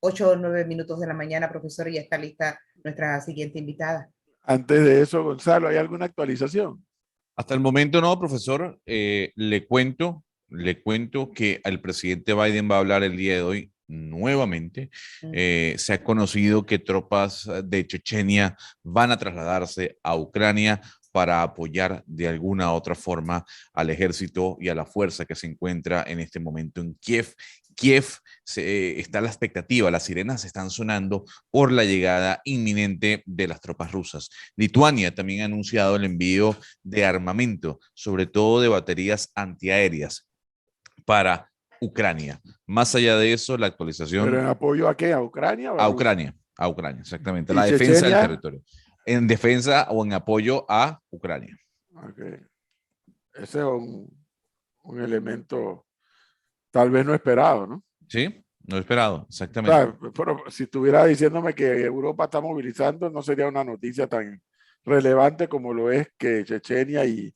8 o 9 minutos de la mañana, profesor, y ya está lista nuestra siguiente invitada. Antes de eso, Gonzalo, ¿hay alguna actualización? Hasta el momento no, profesor. Le cuento que el presidente Biden va a hablar el día de hoy nuevamente. Se ha conocido que tropas de Chechenia van a trasladarse a Ucrania para apoyar de alguna u otra forma al ejército y a la fuerza que se encuentra en este momento en Kiev. Está la expectativa, las sirenas están sonando por la llegada inminente de las tropas rusas. Lituania también ha anunciado el envío de armamento, sobre todo de baterías antiaéreas para Ucrania. Más allá de eso, la actualización... ¿Pero en apoyo a qué? ¿A Ucrania o a Rusia? A Ucrania, exactamente. ¿Y La defensa del Chechenia? territorio. En defensa o en apoyo a Ucrania. Okay. Ese es un elemento tal vez no esperado, ¿no? Sí, no esperado, O exactamente. sea, pero si estuviera diciéndome que Europa está movilizando, no sería una noticia tan relevante como lo es que Chechenia y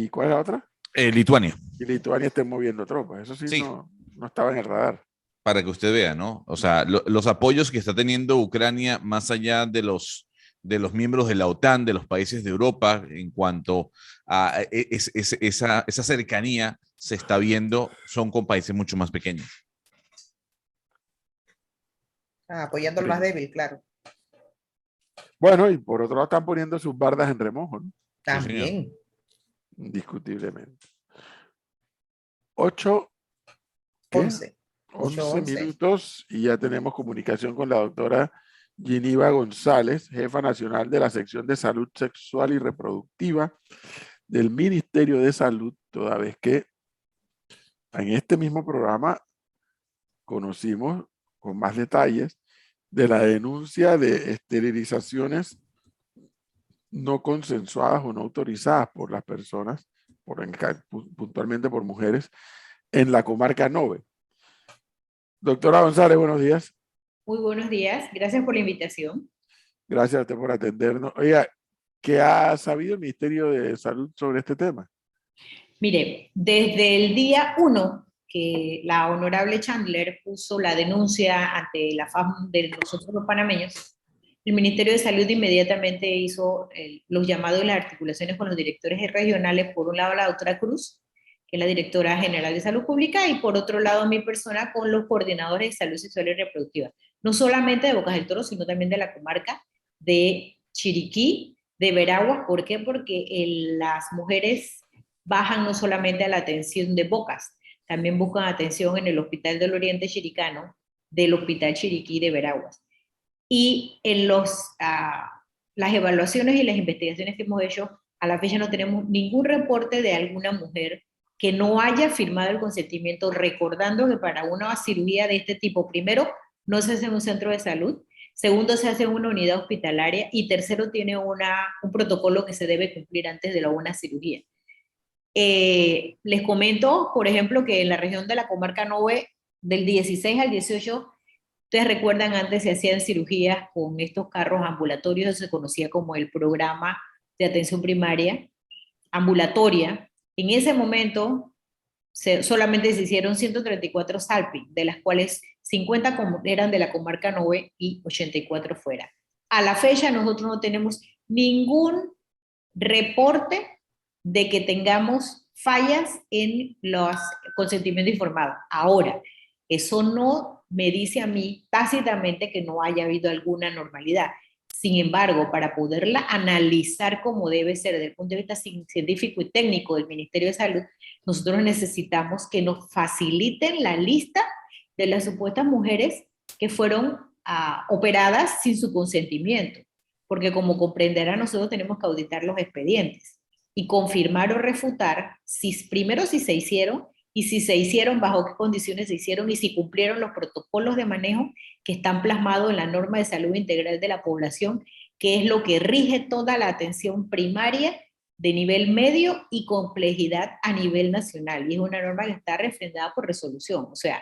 ¿cuál es la otra? Lituania. Y Lituania estén moviendo tropas. Eso sí, Sí, no estaba en el radar. para que usted vea, ¿no? O sea, los apoyos que está teniendo Ucrania, más allá de los miembros de la OTAN, de los países de Europa, en cuanto a esa cercanía se está viendo, son con países mucho más pequeños. Apoyando al más débil, claro. Bueno, y por otro lado están poniendo sus bardas en remojo, ¿no? También. Sí, Indiscutiblemente. 8, ¿qué? 11. 11 minutos y ya tenemos comunicación con la doctora Giniva González, jefa nacional de la sección de salud sexual y reproductiva del Ministerio de Salud, toda vez que en este mismo programa conocimos con más detalles de la denuncia de esterilizaciones no consensuadas o no autorizadas por las personas, puntualmente por mujeres, en la comarca Nove. Doctora González, buenos días. Muy buenos días, gracias por la invitación. Gracias a usted por atendernos. Oiga, ¿qué ha sabido el Ministerio de Salud sobre este tema? Mire, desde el día 1 que la honorable Chandler puso la denuncia ante la FAM de nosotros los panameños, el Ministerio de Salud inmediatamente hizo los llamados y las articulaciones con los directores regionales, por un lado la doctora Cruz, que es la directora general de Salud Pública, y por otro lado mi persona con los coordinadores de salud sexual y reproductiva, no solamente de Bocas del Toro, sino también de la comarca de Chiriquí, de Veraguas. ¿Por qué? Porque las mujeres bajan no solamente a la atención de Bocas, también buscan atención en el Hospital del Oriente Chiricano, del Hospital Chiriquí de Veraguas. Y en las evaluaciones y las investigaciones que hemos hecho, a la fecha no tenemos ningún reporte de alguna mujer que no haya firmado el consentimiento, recordando que para una cirugía de este tipo, primero, no se hace en un centro de salud, segundo, se hace en una unidad hospitalaria, y tercero, tiene un protocolo que se debe cumplir antes de una cirugía. Les comento, por ejemplo, que en la región de la comarca Nove, del 16 al 18, ustedes recuerdan, antes se hacían cirugías con estos carros ambulatorios, se conocía como el programa de atención primaria ambulatoria. En ese momento solamente se hicieron 134 SALPI, de las cuales 50 eran de la comarca Nove y 84 fuera. A la fecha nosotros no tenemos ningún reporte de que tengamos fallas en los consentimientos informados. Ahora, eso no me dice a mí tácitamente que no haya habido alguna normalidad. Sin embargo, para poderla analizar como debe ser desde el punto de vista científico y técnico del Ministerio de Salud, nosotros necesitamos que nos faciliten la lista de las supuestas mujeres que fueron operadas sin su consentimiento, porque como comprenderán, nosotros tenemos que auditar los expedientes y confirmar o refutar primero si se hicieron, y si se hicieron, bajo qué condiciones se hicieron, y si cumplieron los protocolos de manejo que están plasmados en la norma de salud integral de la población, que es lo que rige toda la atención primaria de nivel medio y complejidad a nivel nacional, y es una norma que está refrendada por resolución. O sea,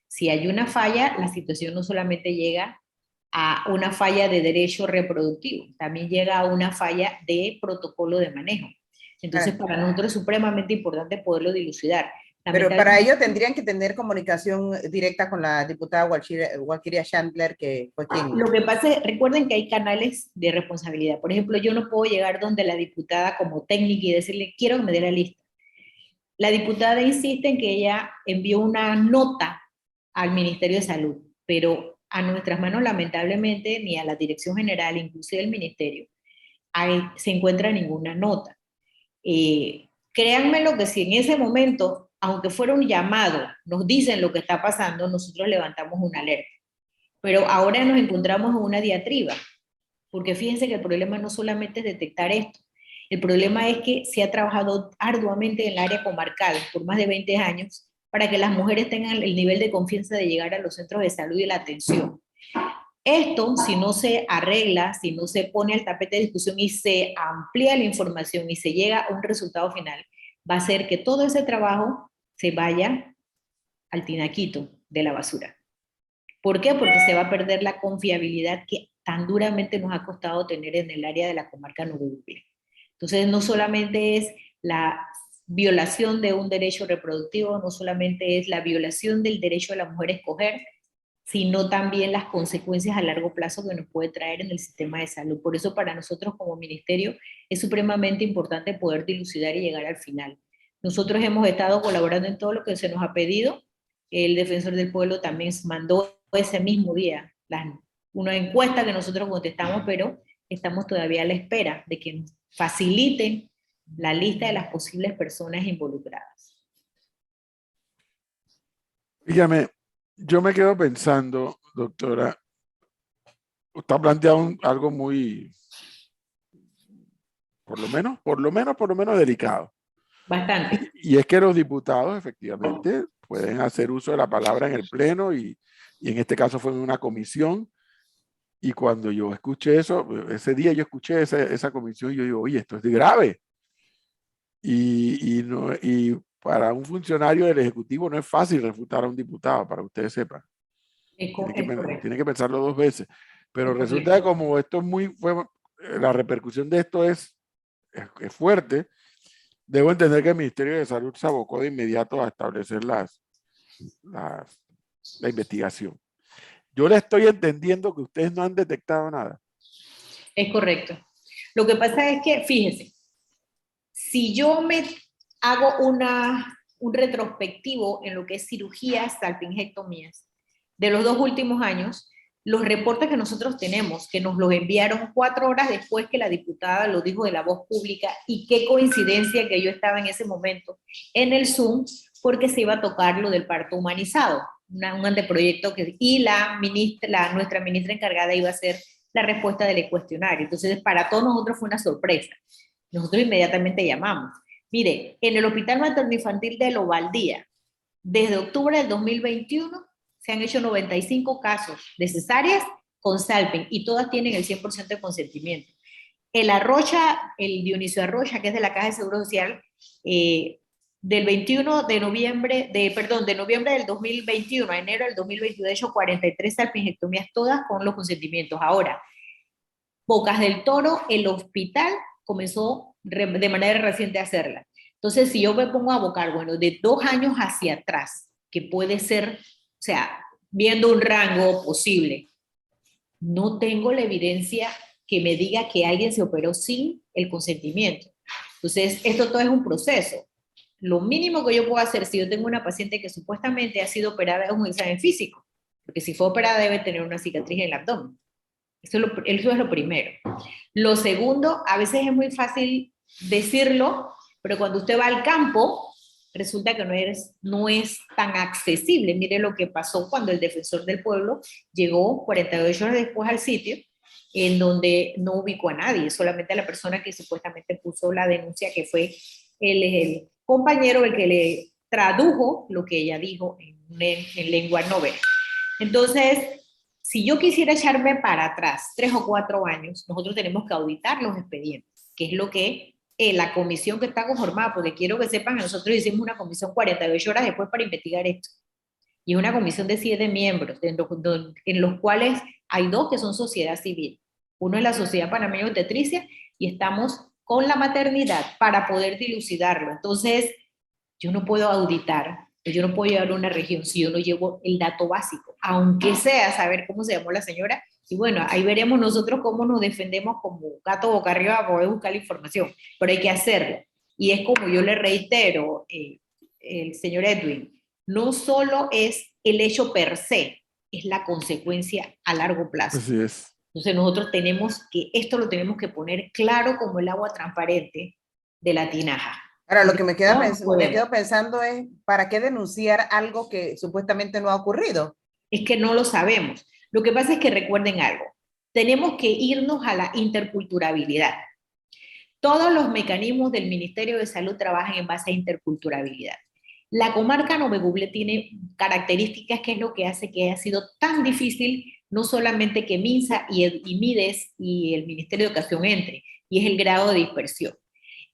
si hay una falla, la situación no solamente llega a una falla de derecho reproductivo, también llega a una falla de protocolo de manejo. Entonces, para nosotros es supremamente importante poderlo dilucidar. Pero para ello tendrían que tener comunicación directa con la diputada Walkiria Chandler, que fue quien... Lo que pasa es, recuerden que hay canales de responsabilidad. Por ejemplo, yo no puedo llegar donde la diputada como técnica y decirle, quiero que me dé la lista. La diputada insiste en que ella envió una nota al Ministerio de Salud, pero a nuestras manos, lamentablemente, ni a la Dirección General, inclusive el Ministerio, se encuentra ninguna nota. Créanme lo que si en ese momento, aunque fuera un llamado, nos dicen lo que está pasando, nosotros levantamos una alerta. Pero ahora nos encontramos en una diatriba, porque fíjense que el problema no solamente es detectar esto, el problema es que se ha trabajado arduamente en el área comarcal por más de 20 años para que las mujeres tengan el nivel de confianza de llegar a los centros de salud y la atención. Esto, si no se arregla, si no se pone al tapete de discusión y se amplía la información y se llega a un resultado final, va a hacer que todo ese trabajo se vaya al tinaquito de la basura. ¿Por qué? Porque se va a perder la confiabilidad que tan duramente nos ha costado tener en el área de la comarca Nubucle. Entonces, no solamente es la violación de un derecho reproductivo, no solamente es la violación del derecho de la mujer a escoger, sino también las consecuencias a largo plazo que nos puede traer en el sistema de salud. Por eso para nosotros como ministerio es supremamente importante poder dilucidar y llegar al final. Nosotros hemos estado colaborando en todo lo que se nos ha pedido. El defensor del pueblo también mandó ese mismo día una encuesta que nosotros contestamos, pero estamos todavía a la espera de que nos faciliten la lista de las posibles personas involucradas. Dígame, yo me quedo pensando, doctora, usted ha planteado algo muy, por lo menos delicado. Bastante. Y es que los diputados efectivamente pueden hacer uso de la palabra en el pleno y en este caso fue en una comisión. Y cuando yo escuché eso, ese día yo escuché esa comisión y yo digo, oye, esto es grave. Y para un funcionario del Ejecutivo no es fácil refutar a un diputado, para que ustedes sepan. Tiene que pensarlo 2 veces. Pero resulta que como esto es la repercusión de esto es fuerte, debo entender que el Ministerio de Salud se abocó de inmediato a establecer la investigación. Yo le estoy entendiendo que ustedes no han detectado nada. Es correcto. Lo que pasa es que, fíjense, si yo me hago un retrospectivo en lo que es cirugías, salpingectomías, de los 2 últimos años, los reportes que nosotros tenemos, que nos los enviaron 4 horas después que la diputada lo dijo de la voz pública, y qué coincidencia que yo estaba en ese momento en el Zoom, porque se iba a tocar lo del parto humanizado, un anteproyecto y nuestra ministra encargada iba a hacer la respuesta del cuestionario. Entonces, para todos nosotros fue una sorpresa. Nosotros inmediatamente llamamos. Mire, en el Hospital Materno Infantil de Lobaldía, desde octubre del 2021, se han hecho 95 casos de cesáreas con Salping y todas tienen el 100% de consentimiento. El Dionisio Arrocha, que es de la Caja de Seguro Social, del 21 de noviembre, de noviembre del 2021 a enero del 2022, he hecho 43 salpingectomías, todas con los consentimientos. Ahora, Bocas del Toro, el hospital comenzó de manera reciente a hacerla. Entonces, si yo me pongo a abocar, bueno, de 2 años hacia atrás, que puede ser, o sea, viendo un rango posible, no tengo la evidencia que me diga que alguien se operó sin el consentimiento. Entonces, esto todo es un proceso. Lo mínimo que yo puedo hacer si yo tengo una paciente que supuestamente ha sido operada es un examen físico, porque si fue operada debe tener una cicatriz en el abdomen. Eso es lo primero. Lo segundo, a veces es muy fácil decirlo, pero cuando usted va al campo, resulta que no es tan accesible. Mire lo que pasó cuando el defensor del pueblo llegó 48 horas después al sitio, en donde no ubicó a nadie, solamente a la persona que supuestamente puso la denuncia, que fue el compañero el que le tradujo lo que ella dijo en lengua novena. Entonces, si yo quisiera echarme para atrás 3 o 4 años, nosotros tenemos que auditar los expedientes, que es lo que la comisión que está conformada, porque quiero que sepan que nosotros hicimos una comisión 48 horas después para investigar esto. Y una comisión de 7 miembros, en los cuales hay 2 que son sociedad civil. Uno es la Sociedad Panameña de Obstetricia y estamos con la maternidad para poder dilucidarlo. Entonces, yo no puedo auditar, yo no puedo llevar a una región si yo no llevo el dato básico, aunque sea saber cómo se llamó la señora. Y bueno, ahí veremos nosotros cómo nos defendemos como gato boca arriba a poder buscar la información, pero hay que hacerlo. Y es como yo le reitero, el señor Edwin, no solo es el hecho per se, es la consecuencia a largo plazo. Así es. Entonces nosotros esto lo tenemos que poner claro como el agua transparente de la tinaja. Ahora, lo que me quedo podemos. pensando es, ¿para qué denunciar algo que supuestamente no ha ocurrido? Es que no lo sabemos. Lo que pasa es que recuerden algo, tenemos que irnos a la interculturabilidad. Todos los mecanismos del Ministerio de Salud trabajan en base a interculturabilidad. La comarca Novebugle tiene características que es lo que hace que haya sido tan difícil, no solamente que MINSA y MIDES y el Ministerio de Educación entre, y es el grado de dispersión.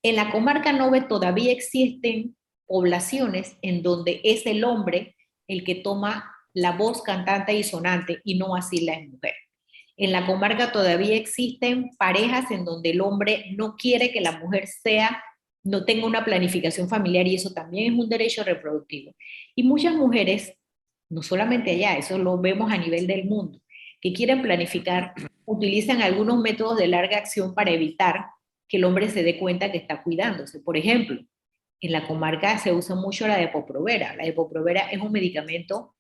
En la comarca Nove todavía existen poblaciones en donde es el hombre el que toma la voz cantante y sonante y no así la mujer. En la comarca todavía existen parejas en donde el hombre no quiere que la mujer no tenga una planificación familiar y eso también es un derecho reproductivo. Y muchas mujeres, no solamente allá, eso lo vemos a nivel del mundo, que quieren planificar, utilizan algunos métodos de larga acción para evitar que el hombre se dé cuenta que está cuidándose. Por ejemplo, en la comarca se usa mucho la Depo-Provera. La Depo-Provera es un medicamento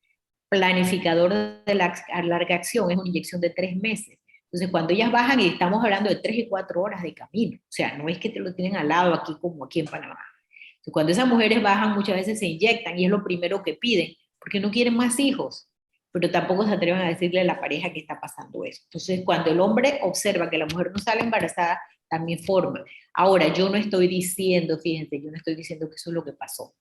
planificador de larga acción, es una inyección de 3 meses. Entonces, cuando ellas bajan, y estamos hablando de 3 y 4 horas de camino, o sea, no es que te lo tienen al lado aquí como aquí en Panamá. Entonces, cuando esas mujeres bajan, muchas veces se inyectan y es lo primero que piden, porque no quieren más hijos, pero tampoco se atreven a decirle a la pareja que está pasando eso. Entonces, cuando el hombre observa que la mujer no sale embarazada, también forma. Ahora, yo no estoy diciendo, fíjense, yo no estoy diciendo que eso es lo que pasó,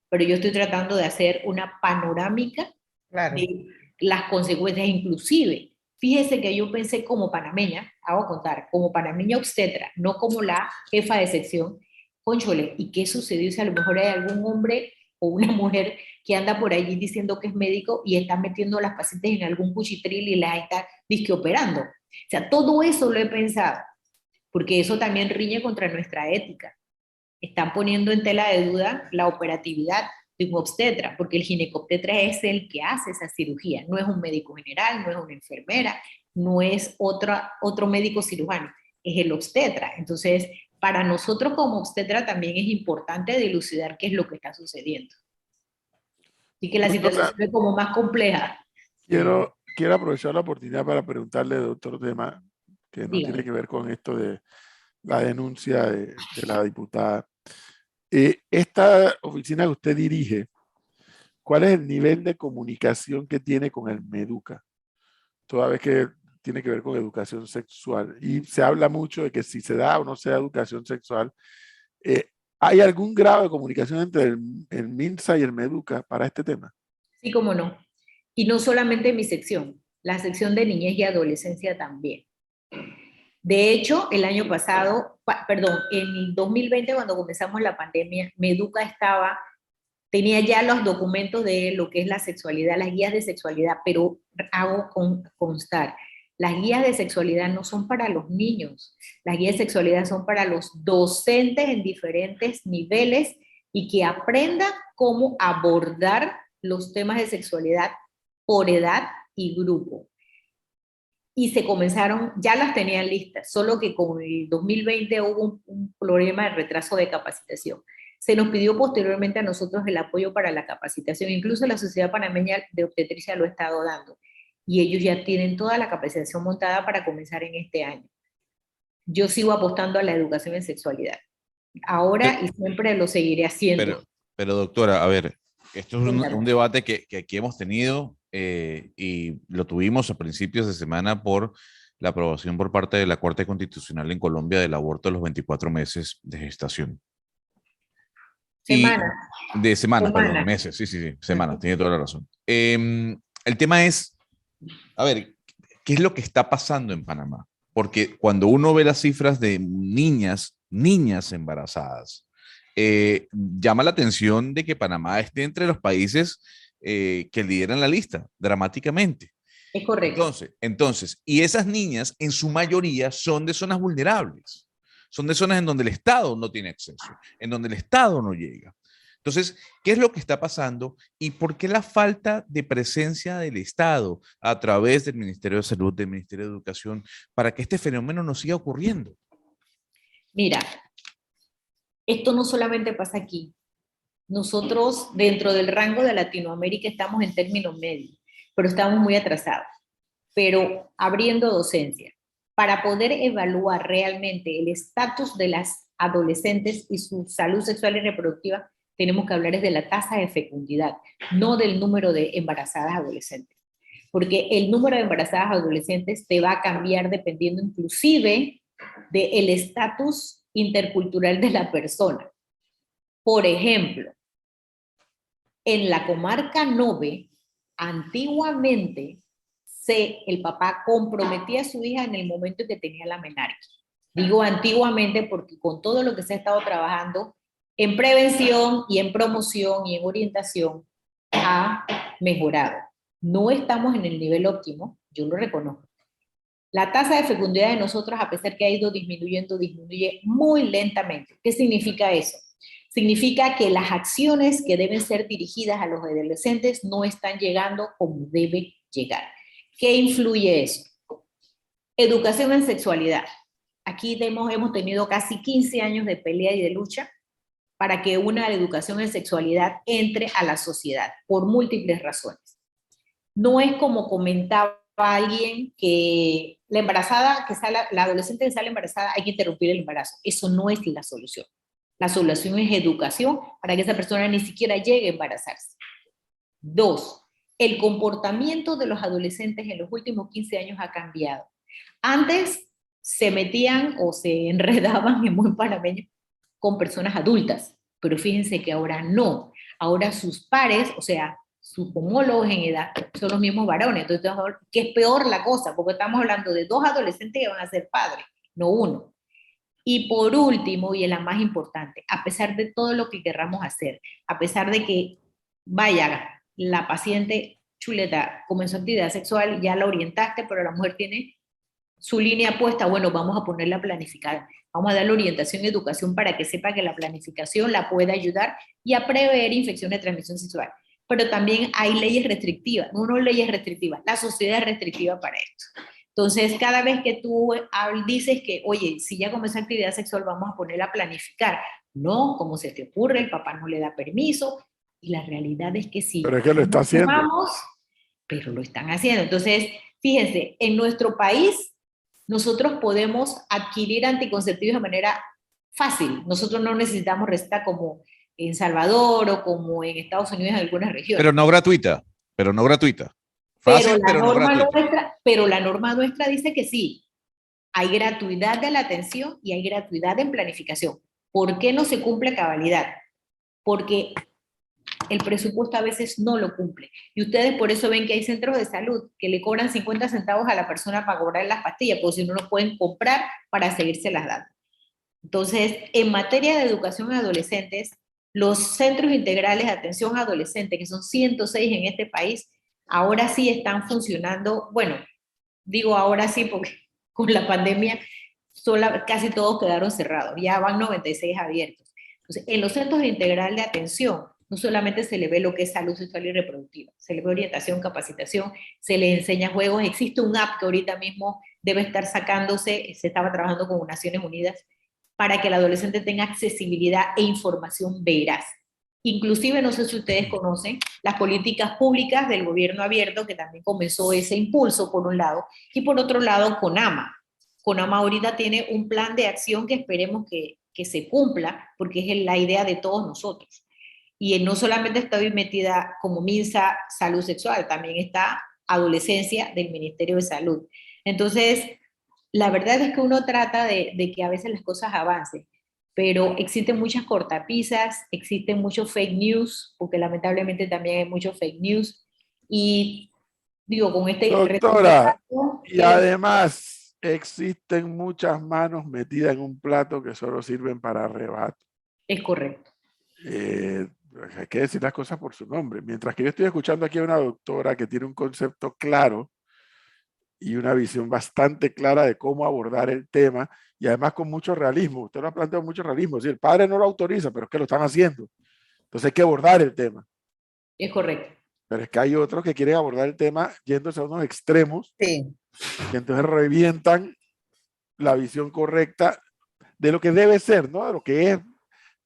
pero yo estoy tratando de hacer una panorámica de las consecuencias, inclusive. Fíjese que yo pensé como panameña, hago contar, como panameña obstetra, no como la jefa de sección, cónchole, ¿y qué sucedió si a lo mejor hay algún hombre o una mujer que anda por allí diciendo que es médico y está metiendo a las pacientes en algún cuchitril y las está disque operando? O sea, todo eso lo he pensado, porque eso también riñe contra nuestra ética. Están poniendo en tela de duda la operatividad de un obstetra, porque el ginecobstetra es el que hace esa cirugía, no es un médico general, no es una enfermera, no es otro médico cirujano, es el obstetra. Entonces, para nosotros como obstetra también es importante dilucidar qué es lo que está sucediendo. Y que la situación Doctora, es como más compleja. quiero aprovechar la oportunidad para preguntarle de otro tema que no Dígame. tiene que ver con esto de la denuncia de la diputada. Esta oficina que usted dirige, ¿cuál es el nivel de comunicación que tiene con el Meduca? Toda vez que tiene que ver con educación sexual. Y se habla mucho de que si se da o no se da educación sexual, ¿hay algún grado de comunicación entre el MINSA y el Meduca para este tema? Sí, cómo no. Y no solamente mi sección, la sección de niñez y adolescencia también. De hecho, el año pasado, en el 2020, cuando comenzamos la pandemia, Meduca tenía ya los documentos de lo que es la sexualidad, las guías de sexualidad, pero hago constar, las guías de sexualidad no son para los niños, las guías de sexualidad son para los docentes en diferentes niveles y que aprendan cómo abordar los temas de sexualidad por edad y grupo. Y se comenzaron, ya las tenían listas, solo que con el 2020 hubo un problema de retraso de capacitación. Se nos pidió posteriormente a nosotros el apoyo para la capacitación, incluso la Sociedad Panameña de Obstetricia lo ha estado dando, y ellos ya tienen toda la capacitación montada para comenzar en este año. Yo sigo apostando a la educación en sexualidad, ahora y siempre lo seguiré haciendo. Pero doctora, a ver, esto es un debate que aquí hemos tenido y lo tuvimos a principios de semana por la aprobación por parte de la Corte Constitucional en Colombia del aborto a los 24 meses de gestación. Semana. De semana, perdón, meses, sí, semana, tiene toda la razón. El tema es, a ver, ¿qué es lo que está pasando en Panamá? Porque cuando uno ve las cifras de niñas embarazadas, llama la atención de que Panamá esté entre los países que lideran la lista dramáticamente. Es correcto. Entonces, y esas niñas en su mayoría son de zonas vulnerables, son de zonas en donde el Estado no tiene acceso, en donde el Estado no llega. Entonces, ¿qué es lo que está pasando y por qué la falta de presencia del Estado a través del Ministerio de Salud, del Ministerio de Educación, para que este fenómeno no siga ocurriendo? Mira, esto no solamente pasa aquí. Nosotros, dentro del rango de Latinoamérica, estamos en términos medios, pero estamos muy atrasados. Pero abriendo docencia, para poder evaluar realmente el estatus de las adolescentes y su salud sexual y reproductiva, tenemos que hablar de la tasa de fecundidad, no del número de embarazadas adolescentes. Porque el número de embarazadas adolescentes te va a cambiar dependiendo inclusive del estatus intercultural de la persona. Por ejemplo, en la comarca Nove, antiguamente, el papá comprometía a su hija en el momento en que tenía la menarquia. Digo antiguamente porque con todo lo que se ha estado trabajando en prevención y en promoción y en orientación ha mejorado. No estamos en el nivel óptimo, yo lo reconozco. La tasa de fecundidad de nosotros, a pesar que ha ido disminuyendo, disminuye muy lentamente. ¿Qué significa eso? Significa que las acciones que deben ser dirigidas a los adolescentes no están llegando como debe llegar. ¿Qué influye eso? Educación en sexualidad. Aquí hemos tenido casi 15 años de pelea y de lucha para que una educación en sexualidad entre a la sociedad, por múltiples razones. No es como comentaba alguien que la embarazada, la adolescente que sale embarazada, hay que interrumpir el embarazo. Eso no es la solución. La solución es educación para que esa persona ni siquiera llegue a embarazarse. 2, el comportamiento de los adolescentes en los últimos 15 años ha cambiado. Antes se metían o se enredaban en buen panameño con personas adultas, pero fíjense que ahora no. Ahora sus pares, o sea, sus homólogos en edad, son los mismos varones. Entonces, ¿qué es peor la cosa? Porque estamos hablando de 2 adolescentes que van a ser padres, no 1. Y por último, y es la más importante, a pesar de todo lo que querramos hacer, a pesar de que vaya, la paciente chuleta comenzó actividad sexual, ya la orientaste, pero la mujer tiene su línea puesta, bueno, vamos a ponerla a planificar, vamos a darle orientación y educación para que sepa que la planificación la puede ayudar y a prever infecciones de transmisión sexual. Pero también hay leyes restrictivas, no leyes restrictivas, la sociedad es restrictiva para esto. Entonces, cada vez que tú dices que, oye, si ya comenzó actividad sexual, vamos a ponerla a planificar. No, como se te ocurre, el papá no le da permiso, y la realidad es que sí. Pero es que lo está haciendo. Pero lo están haciendo. Entonces, fíjense, en nuestro país, nosotros podemos adquirir anticonceptivos de manera fácil. Nosotros no necesitamos receta como en Salvador o como en Estados Unidos en algunas regiones. Pero no gratuita, pero no gratuita. Fácil, pero no gratuita. Pero la norma nuestra dice que sí. Hay gratuidad de la atención y hay gratuidad en planificación. ¿Por qué no se cumple a cabalidad? Porque el presupuesto a veces no lo cumple. Y ustedes por eso ven que hay centros de salud que le cobran 50 centavos a la persona para cobrar las pastillas, porque si no, no pueden comprar para seguirse las dando. Entonces, en materia de educación a adolescentes, los centros integrales de atención a adolescentes, que son 106 en este país, ahora sí están funcionando, bueno, digo ahora sí porque con la pandemia casi todos quedaron cerrados, ya van 96 abiertos. Entonces, en los centros integrales de atención, no solamente se le ve lo que es salud sexual y reproductiva, se le ve orientación, capacitación, se le enseña juegos, existe un app que ahorita mismo debe estar sacándose, se estaba trabajando con Naciones Unidas, para que el adolescente tenga accesibilidad e información veraz. Inclusive, no sé si ustedes conocen las políticas públicas del gobierno abierto, que también comenzó ese impulso por un lado, y por otro lado CONAMA. CONAMA ahorita tiene un plan de acción que esperemos que se cumpla, porque es la idea de todos nosotros. Y no solamente estoy metida como MINSA Salud Sexual, también está Adolescencia del Ministerio de Salud. Entonces, la verdad es que uno trata de que a veces las cosas avancen, pero existen muchas cortapisas, existen muchos fake news, porque lamentablemente también hay muchos fake news, y digo, con este... Doctora, y además existen muchas manos metidas en un plato que solo sirven para arrebato. Es correcto. Hay que decir las cosas por su nombre. Mientras que yo estoy escuchando aquí a una doctora que tiene un concepto claro y una visión bastante clara de cómo abordar el tema, y además con mucho realismo. Usted lo ha planteado con mucho realismo. Es decir, el padre no lo autoriza, pero es que lo están haciendo. Entonces hay que abordar el tema. Es correcto. Pero es que hay otros que quieren abordar el tema yéndose a unos extremos, Sí. que entonces revientan la visión correcta de lo que debe ser, no de lo que es,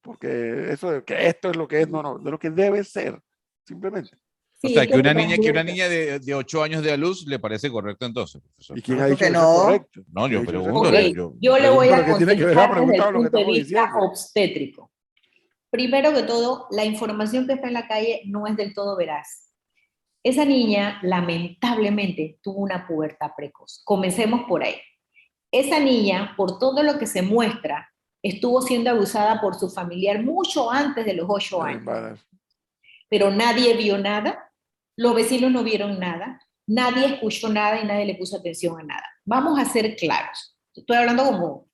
porque eso de que esto es lo que es, no, de lo que debe ser, simplemente. O Sí, sea, es que una también- niña de 8 años de a luz le parece correcto entonces, profesor. ¿Y quién No, ha dicho porque que eso es no. correcto? No, yo ¿Quién ha dicho que eso es pregunto, Ok, correcto? yo le voy Pero a ¿qué tiene que ver la contestar pregunta desde con el lo que punto de estamos vista diciendo? obstétrico. Primero que todo, la información que está en la calle no es del todo veraz. Esa niña, lamentablemente, tuvo una pubertad precoz. Comencemos por ahí. Esa niña, por todo lo que se muestra, estuvo siendo abusada por su familiar mucho antes de los 8 El años. embarazo. Pero nadie vio nada, los vecinos no vieron nada, nadie escuchó nada y nadie le puso atención a nada. Vamos a ser claros. Estoy hablando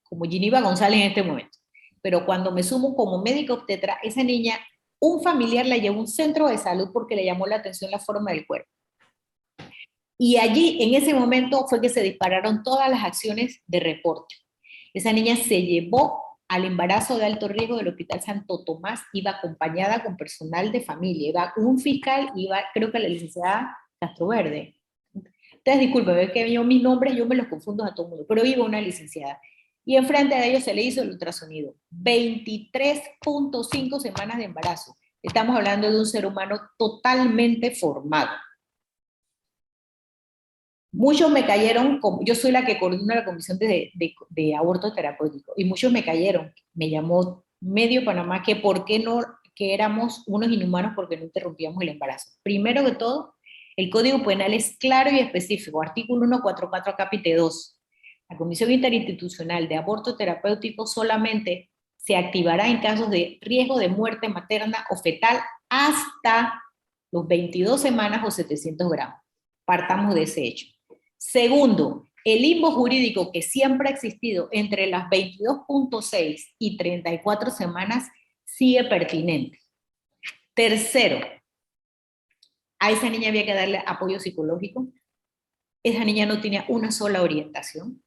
como Giniva González en este momento. Pero cuando me sumo como médico obstetra, esa niña, un familiar la llevó a un centro de salud porque le llamó la atención la forma del cuerpo. Y allí, en ese momento, fue que se dispararon todas las acciones de reporte. Esa niña se llevó al embarazo de alto riesgo del Hospital Santo Tomás, iba acompañada con personal de familia, iba un fiscal, iba creo que la licenciada Castroverde. Ustedes disculpen, es que yo mis nombres yo me los confundo a todo el mundo, pero iba una licenciada. Y enfrente de ellos se le hizo el ultrasonido. 23.5 semanas de embarazo. Estamos hablando de un ser humano totalmente formado. Muchos me cayeron, yo soy la que coordina la comisión de aborto terapéutico, y muchos me cayeron. Me llamó medio Panamá que por qué no, que éramos unos inhumanos porque no interrumpíamos el embarazo. Primero que todo, el Código Penal es claro y específico, artículo 144 capítulo 2. La Comisión Interinstitucional de Aborto Terapéutico solamente se activará en casos de riesgo de muerte materna o fetal hasta los 22 semanas o 700 gramos. Partamos de ese hecho. Segundo, el limbo jurídico que siempre ha existido entre las 22.6 y 34 semanas sigue pertinente. Tercero, a esa niña había que darle apoyo psicológico. Esa niña no tenía una sola orientación.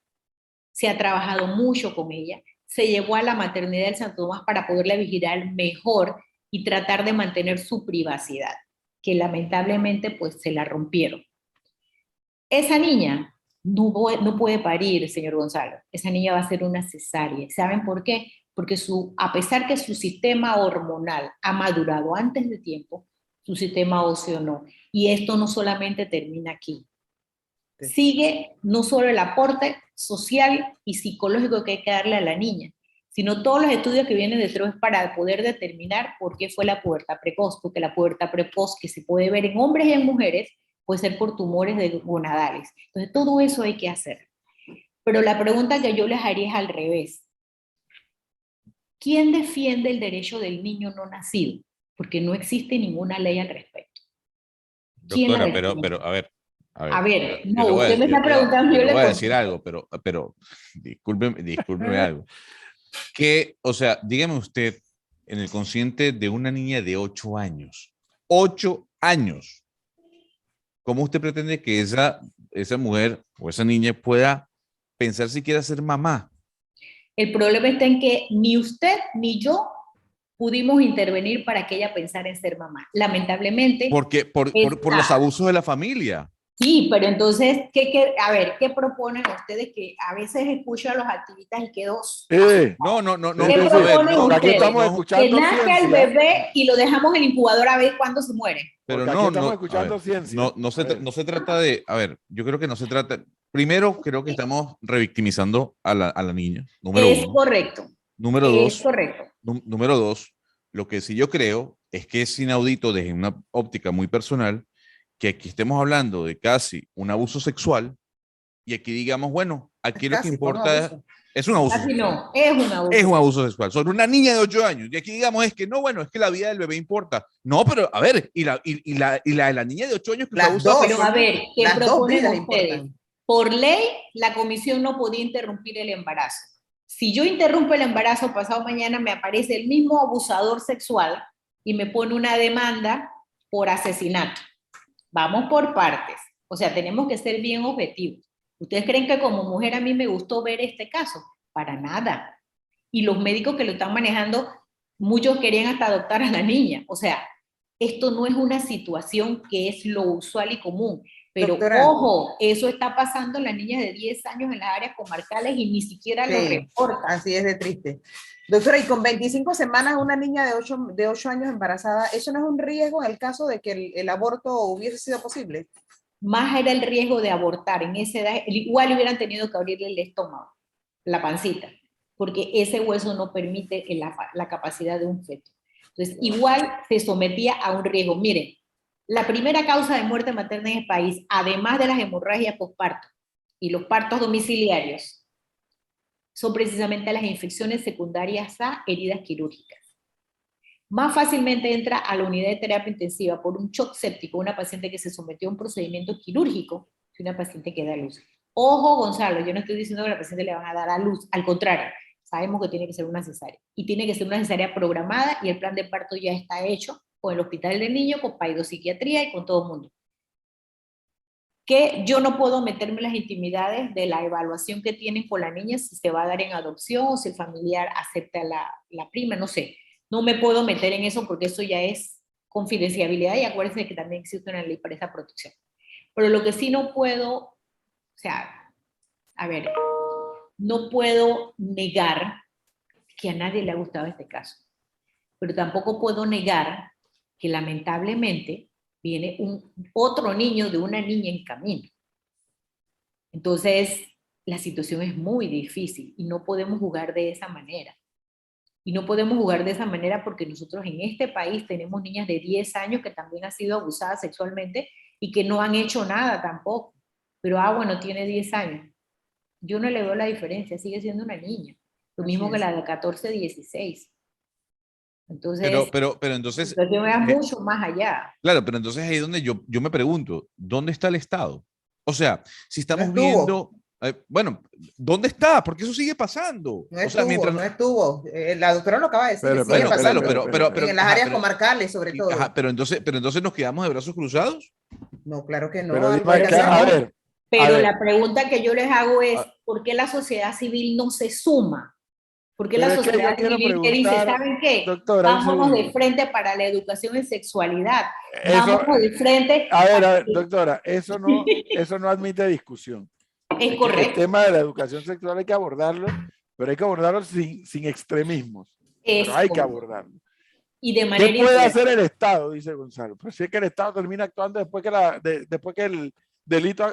Se ha trabajado mucho con ella. Se llevó a la maternidad del Santo Tomás para poderla vigilar mejor y tratar de mantener su privacidad, que lamentablemente pues se la rompieron. Esa niña no puede parir, señor Gonzalo. Esa niña va a ser una cesárea. ¿Saben por qué? Porque a pesar que su sistema hormonal ha madurado antes de tiempo, su sistema óseo no. Y esto no solamente termina aquí. Sigue no solo el aporte social y psicológico que hay que darle a la niña, sino todos los estudios que vienen detrás para poder determinar por qué fue la pubertad precoz, porque la pubertad precoz que se puede ver en hombres y en mujeres puede ser por tumores de gonadales. Entonces, todo eso hay que hacer. Pero la pregunta que yo les haría es al revés. ¿Quién defiende el derecho del niño no nacido? Porque no existe ninguna ley al respecto. Doctora, pero a ver, no, usted me está preguntando, yo yo le le voy a contesto. decir algo, pero discúlpeme algo. Que, o sea, dígame usted, en el consciente de una niña de 8 años, 8 años, ¿cómo usted pretende que esa mujer o esa niña pueda pensar si quiere ser mamá? El problema está en que ni usted ni yo pudimos intervenir para que ella pensara en ser mamá. Lamentablemente. Porque por los abusos de la familia. Sí, pero entonces, a ver, ¿qué proponen ustedes? Que a veces escucho a los activistas y quedo... No. ¿Qué proponen Porque aquí ustedes? estamos Que escuchando nazca el ciencia. bebé y lo dejamos en la incubadora a ver cuándo se muere. Pero Porque aquí estamos escuchando a ver, ciencia. no se trata de, a ver, yo creo que no se trata, primero creo que estamos revictimizando a la niña, número Es uno. correcto. Número Es dos, correcto. número dos, lo que sí yo creo es que es inaudito desde una óptica muy personal que aquí estemos hablando de casi un abuso sexual y aquí digamos, bueno, aquí lo que Casi, por un importa abuso. es un abuso Casi sexual. no, es un abuso. Es un abuso sexual sobre una niña de 8 años. Y aquí digamos es que no, bueno, es que la vida del bebé importa. No, pero a ver, y la de la niña de 8 años que fue Las abusada dos. Pero a ver, ¿qué Las dos proponen vidas ustedes? importan. Por ley, la comisión no podía interrumpir el embarazo. Si yo interrumpo el embarazo, pasado mañana me aparece el mismo abusador sexual y me pone una demanda por asesinato. Vamos por partes. O sea, tenemos que ser bien objetivos. ¿Ustedes creen que como mujer a mí me gustó ver este caso? Para nada. Y los médicos que lo están manejando muchos querían hasta adoptar a la niña. O sea, esto no es una situación que es lo usual y común. Pero Doctora, ojo, eso está pasando en las niñas de 10 años en las áreas comarcales y ni siquiera lo sí, reportan. así es de triste. Doctora, y con 25 semanas una niña de 8 años embarazada, ¿eso no es un riesgo en el caso de que el aborto hubiese sido posible? Más era el riesgo de abortar en esa edad, igual hubieran tenido que abrirle el estómago, la pancita, porque ese hueso no permite la capacidad de un feto. Entonces, igual se sometía a un riesgo. Miren, la primera causa de muerte materna en el país, además de las hemorragias postparto y los partos domiciliarios, son precisamente las infecciones secundarias a heridas quirúrgicas. Más fácilmente entra a la unidad de terapia intensiva por un shock séptico una paciente que se sometió a un procedimiento quirúrgico que una paciente que da a luz. Ojo, Gonzalo, yo no estoy diciendo que a la paciente le van a dar a luz, al contrario, sabemos que tiene que ser una cesárea, y tiene que ser una cesárea programada, y el plan de parto ya está hecho con el Hospital del Niño, con Paidopsiquiatría y con todo el mundo. Que yo no puedo meterme en las intimidades de la evaluación que tienen con la niña, si se va a dar en adopción, o si el familiar acepta la prima, no sé. No me puedo meter en eso porque eso ya es confidencialidad, y acuérdense que también existe una ley para esa protección. Pero lo que sí no puedo, o sea, a ver, no puedo negar que a nadie le ha gustado este caso, pero tampoco puedo negar que lamentablemente viene otro niño de una niña en camino. Entonces, la situación es muy difícil y no podemos jugar de esa manera. Y no podemos jugar de esa manera porque nosotros en este país tenemos niñas de 10 años que también han sido abusadas sexualmente y que no han hecho nada tampoco. Pero, bueno, tiene 10 años. Yo no le veo la diferencia, sigue siendo una niña. Lo mismo que la de 14, 16. Entonces, pero entonces, la situación va mucho más allá. claro, pero entonces ahí es donde yo me pregunto, ¿dónde está el Estado? O sea, si estamos No estuvo. viendo, bueno, ¿dónde está? Porque eso sigue pasando. No O sea, estuvo, mientras no estuvo. La doctora lo acaba de decir, Pero, que sigue pero, pasando. pero, En las ajá, áreas pero- comarcales, sobre todo. ajá, pero entonces nos quedamos de brazos cruzados. No, claro que no. Pero Algo dime hay que acá, hacer. a ver, Pero ver. la pregunta que yo les hago es, Ah. ¿por qué la sociedad civil no se suma? ¿Por qué Pero la es que yo sociedad quiero civil que dice, preguntar, ¿saben qué? doctora, un Vámonos de segundo. frente para la educación en sexualidad. Eso, Vámonos de frente. a ver, doctora, eso no admite discusión. Es Es que el correcto. tema de la educación sexual hay que abordarlo, pero hay que abordarlo sin extremismos. Pero hay que abordarlo. Y de ¿Qué manera puede integral. hacer el Estado? Dice Gonzalo. Pues si es que el Estado termina actuando después que el delito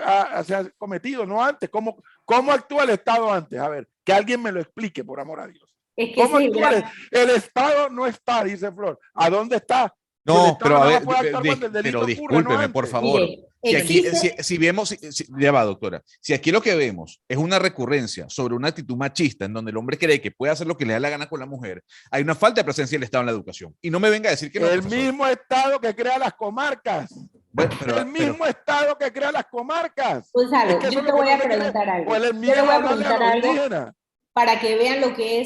se ha cometido, no antes. ¿Cómo actúa el Estado antes? A ver, que alguien me lo explique, por amor a Dios. Es que ¿Cómo ese es el actúa? El Estado no está, dice Flor. ¿A dónde está? Si el No, Estado pero a nada ver, más puede actuar cuando el delito pero ocurre, no discúlpeme, por antes. favor. Mire, Si aquí, existe- si vemos, ya va, doctora, si aquí lo que vemos es una recurrencia sobre una actitud machista en donde el hombre cree que puede hacer lo que le da la gana con la mujer, hay una falta de presencia del Estado en la educación. Y no me venga a decir que no, El profesor. mismo Estado que crea las comarcas. Bueno, El mismo Estado que crea las comarcas. Gonzalo, Es que eso yo es te lo que voy no a se quiere. preguntar algo. O el Yo miedo le voy a a hablarle a preguntar los algo indígenas. para que vean lo que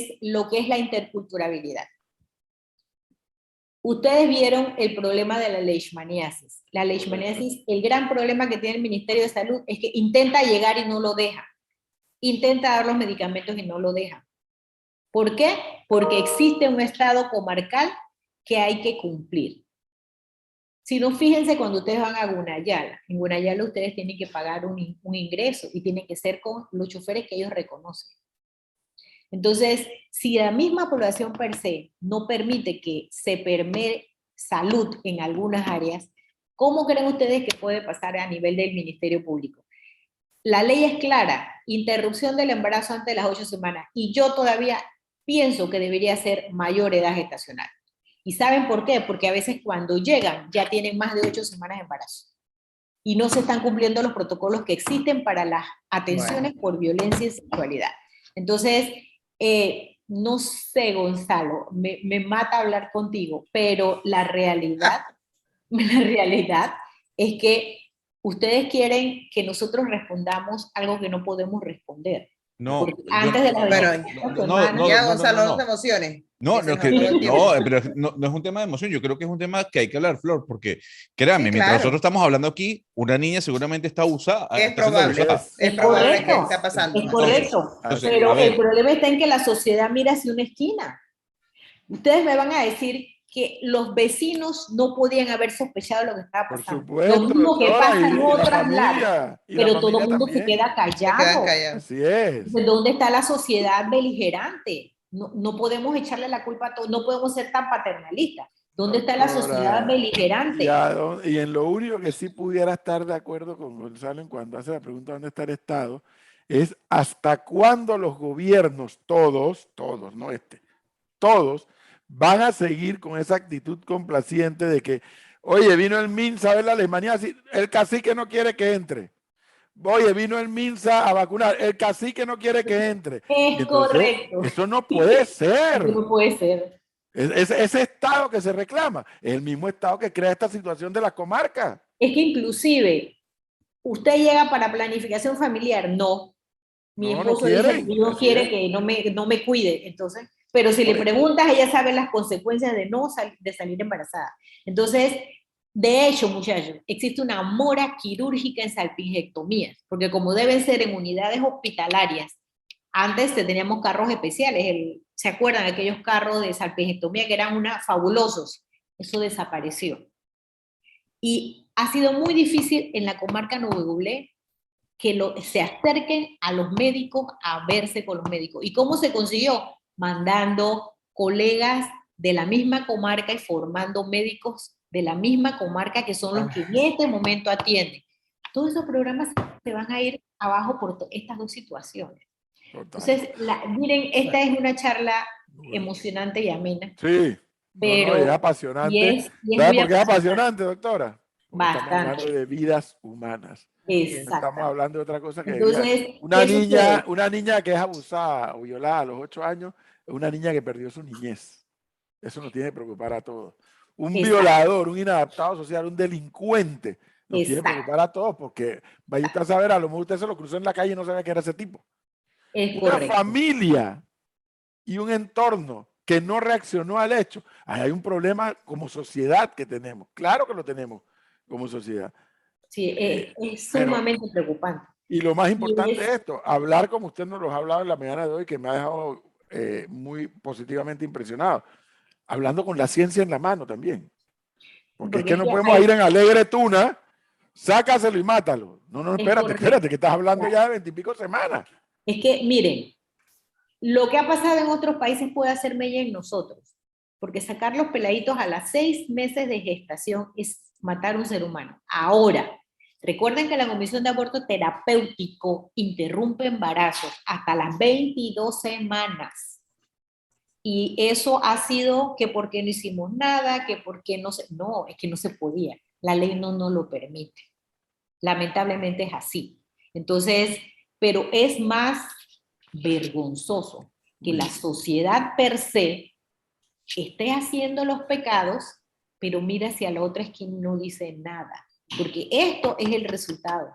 es la interculturalidad. Ustedes vieron el problema de la leishmaniasis. La leishmaniasis, el gran problema que tiene el Ministerio de Salud es que intenta llegar y no lo deja. Intenta dar los medicamentos y no lo deja. ¿Por qué? Porque existe un estado comarcal que hay que cumplir. Si no, fíjense cuando ustedes van a Gunayala. En Gunayala ustedes tienen que pagar un ingreso y tiene que ser con los choferes que ellos reconocen. Entonces, si la misma población per se no permite que se permee salud en algunas áreas, ¿cómo creen ustedes que puede pasar a nivel del Ministerio Público? La ley es clara, interrupción del embarazo antes de las 8 semanas, y yo todavía pienso que debería ser mayor edad gestacional. ¿Y saben por qué? Porque a veces cuando llegan ya tienen más de 8 semanas de embarazo y no se están cumpliendo los protocolos que existen para las atenciones por violencia y sexualidad. Entonces, no sé, Gonzalo, me mata hablar contigo, pero la realidad es que ustedes quieren que nosotros respondamos algo que no podemos responder. No, Antes de la Ya, Gonzalo, no te emociones. No, Ese no, es todo el tiempo. pero no es un tema de emoción, yo creo que es un tema que hay que hablar, Flor, porque créanme, Sí, mientras claro. nosotros estamos hablando aquí, una niña seguramente está abusada. Es está siendo probable, abusada. es probable que correcto, está pasando. es correcto. Entonces, Pero a ver. el problema está en que la sociedad mira hacia una esquina. Ustedes me van a decir que los vecinos no podían haber sospechado lo que estaba Por pasando. supuesto, Lo mismo que doctora, pasa en y la otros lados, familia, y la pero todo familia el mundo se también. queda Se quedan callado. callados. Así es. Entonces, ¿dónde está la sociedad beligerante? No, no podemos echarle la culpa a todo, no podemos ser tan paternalistas. ¿Dónde está la sociedad Doctora, beligerante? y en lo único que sí pudiera estar de acuerdo con Gonzalo en cuanto hace la pregunta dónde está el Estado, es hasta cuándo los gobiernos, todos, no este, todos, van a seguir con esa actitud complaciente de que, oye, vino el MINSA a ver la Alemania, el cacique no quiere que entre. Oye, vino el MINSA a vacunar, el cacique no quiere que entre. Y Es entonces, correcto. eso no puede ser. Eso no puede ser. Ese Estado que se reclama es el mismo Estado que crea esta situación de las comarcas. Es que inclusive, usted llega para planificación familiar, no. Mi No, no esposo dice quieren. que no Así quiere es. que no me cuide, entonces, pero si le preguntas, ella sabe las consecuencias de de salir embarazada. Entonces, de hecho, muchachos, existe una mora quirúrgica en salpingectomías, porque como deben ser en unidades hospitalarias, antes teníamos carros especiales, ¿se acuerdan de aquellos carros de salpingectomía que eran fabulosos? Eso desapareció. Y ha sido muy difícil en la comarca Novedoblé que se acerquen a los médicos a verse con los médicos. ¿Y cómo se consiguió? Mandando colegas de la misma comarca y formando médicos de la misma comarca que son los que en este momento atienden. Todos esos programas se van a ir abajo por estas dos situaciones. Total. Entonces, miren, esta es una charla emocionante y amena. Sí, pero es apasionante. y es ¿Sabe muy por qué es apasionante. apasionante, doctora? Porque estamos Bastante. hablando de vidas humanas. Exacto. Estamos hablando de otra cosa que Entonces, una ¿qué niña, sucede? una niña que es abusada o violada a los 8 años, es una niña que perdió su niñez. Eso nos tiene que preocupar a todos. Un Exacto. violador, un inadaptado social, un delincuente, nos tiene que Exacto. preocupar a todos, porque vaya usted a saber, a lo mejor usted se lo cruzó en la calle y no sabía que era ese tipo. Es Una correcto. familia y un entorno que no reaccionó al hecho. Ahí hay un problema como sociedad que tenemos. Claro que lo tenemos como sociedad. Sí, es sumamente preocupante. Y lo más importante es es esto, hablar como usted nos lo ha hablado en la mañana de hoy, que me ha dejado muy positivamente impresionado. Hablando con la ciencia en la mano también. Porque es que no podemos ir en alegre tuna, sácaselo y mátalo. No, espérate, que estás hablando ya de 20 y pico semanas. Es que, miren, lo que ha pasado en otros países puede hacer mella en nosotros, porque sacar los peladitos a las 6 meses de gestación es matar a un ser humano. Ahora, recuerden que la Comisión de Aborto Terapéutico interrumpe embarazos hasta las 22 semanas. Y eso ha sido que porque no hicimos nada, que porque no se... No, es que no se podía. La ley no nos lo permite. Lamentablemente es así. Entonces, pero es más vergonzoso que la sociedad per se esté haciendo los pecados, pero mira hacia la otra esquina y no dice nada. Porque esto es el resultado.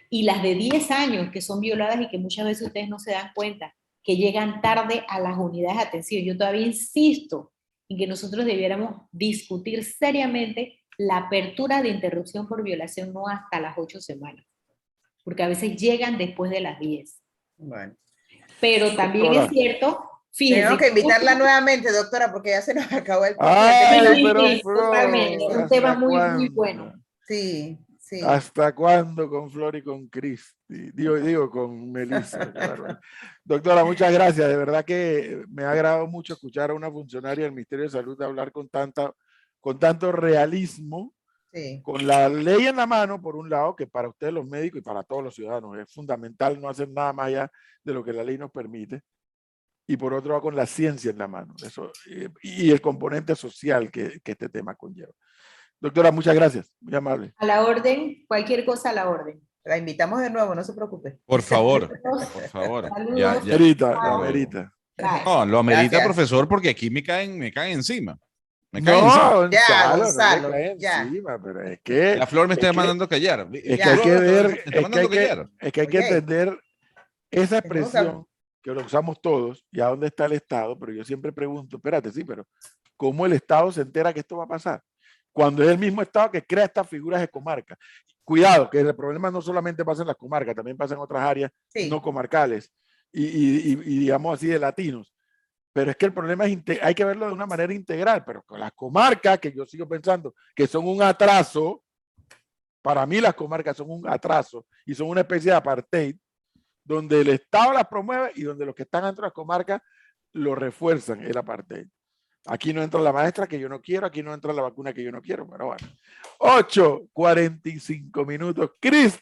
Y las de 10 años que son violadas y que muchas veces ustedes no se dan cuenta, que llegan tarde a las unidades de atención. Yo todavía insisto en que nosotros debiéramos discutir seriamente la apertura de interrupción por violación no hasta las 8 semanas, porque a veces llegan después de las 10. Bueno. Pero también es cierto, fíjense. Tenemos que invitarla nuevamente, doctora, porque ya se nos acabó el tiempo. Totalmente, un tema muy bueno. Sí. Sí. ¿Hasta cuándo con Flor y con Cristi? Digo con Melissa. Doctora, muchas gracias. De verdad que me ha agradado mucho escuchar a una funcionaria del Ministerio de Salud hablar con tanto realismo, sí, con la ley en la mano, por un lado, que para ustedes los médicos y para todos los ciudadanos es fundamental no hacer nada más allá de lo que la ley nos permite, y por otro lado con la ciencia en la mano, eso, y el componente social que este tema conlleva. Doctora, muchas gracias, muy amable. A la orden, cualquier cosa a la orden. La invitamos de nuevo, no se preocupe. Por favor, por favor. Ya, lo amerita. No, lo amerita, profesor, porque aquí me caen encima. Me caen encima. Gonzalo, encima, pero es que... La Flor me está mandando callar. Es que hay que ver, es que hay que entender esa expresión que lo usamos todos y a dónde está el Estado, pero yo siempre pregunto, espérate, sí, pero ¿cómo el Estado se entera que esto va a pasar? Cuando es el mismo Estado que crea estas figuras de comarca. Cuidado, que el problema no solamente pasa en las comarcas, también pasa en otras áreas no comarcales y digamos así de latinos. Pero es que el problema es, hay que verlo de una manera integral, pero con las comarcas, que yo sigo pensando que son un atraso, para mí las comarcas son un atraso y son una especie de apartheid, donde el Estado las promueve y donde los que están dentro de las comarcas lo refuerzan, el apartheid. Aquí no entra la maestra que yo no quiero, aquí no entra la vacuna que yo no quiero, pero bueno. 8:45 minutos. Cristi